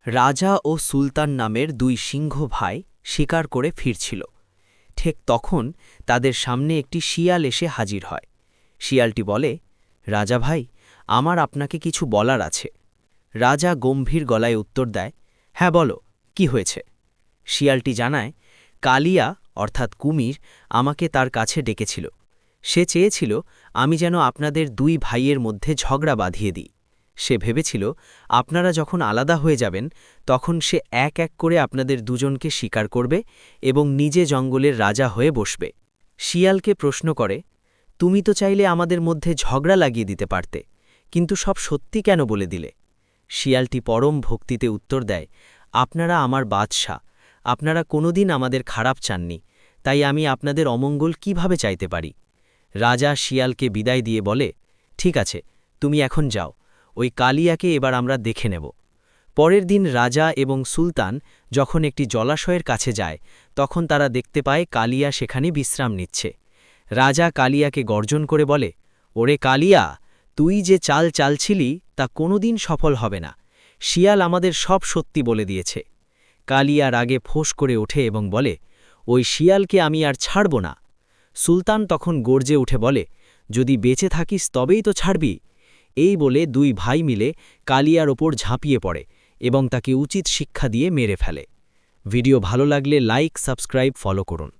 রাজা ও সুলতান নামের দুই সিংহ ভাই শিকার করে ফিরছিল। ঠিক তখন তাদের সামনে একটি শিয়াল এসে হাজির হয়। শিয়ালটি বলে, রাজা ভাই, আমার আপনাকে কিছু বলার আছে। রাজা গম্ভীর গলায় উত্তর দেয়, হ্যাঁ বলো, কি হয়েছে? শিয়ালটি জানায়, কালিয়া অর্থাৎ কুমির আমাকে তার কাছে ডেকেছিল। সে চেয়েছিল আমি যেন আপনাদের দুই ভাইয়ের মধ্যে ঝগড়া বাঁধিয়ে দিই। সে ভেবেছিল আপনারা যখন আলাদা হয়ে যাবেন তখন সে এক এক করে আপনাদের দুজনকে শিকার করবে এবং নিজে জঙ্গলের রাজা হয়ে বসবে। শিয়ালকে প্রশ্ন করে, তুমি তো চাইলে আমাদের মধ্যে ঝগড়া লাগিয়ে দিতে পারতে, কিন্তু সব সত্যি কেন বলে দিলে? শিয়ালটি পরম ভক্তিতে উত্তর দেয়, আপনারা আমার বাদশা, আপনারা কোনোদিন আমাদের খারাপ চাননি, তাই আমি আপনাদের অমঙ্গল কিভাবে চাইতে পারি? রাজা শিয়ালকে বিদায় দিয়ে বলে, ঠিক আছে, তুমি এখন যাও, ওই কালিয়াকে এবার আমরা দেখে নেব। পরের দিন রাজা এবং সুলতান যখন একটি জলাশয়ের কাছে যায় তখন তারা দেখতে পায় কালিয়া সেখানে বিশ্রাম নিচ্ছে। রাজা কালিয়াকে গর্জন করে বলে, ওরে কালিয়া, তুই যে চাল চালছিলি তা কোনোদিন সফল হবে না। শিয়াল আমাদের সব সত্যি বলে দিয়েছে। কালিয়া রাগে ফোঁস করে ওঠে এবং বলে, ওই শিয়ালকে আমি আর ছাড়ব না। সুলতান তখন গর্জে উঠে বলে, যদি বেঁচে থাকিস তবেই তো ছাড়বি। এই বলে দুই ভাই মিলে কালিয়ার ওপর ঝাঁপিয়ে পড়ে এবং তাকে উচিত শিক্ষা দিয়ে মেরে ফেলে। ভিডিও ভালো লাগলে লাইক, সাবস্ক্রাইব, ফলো করুন।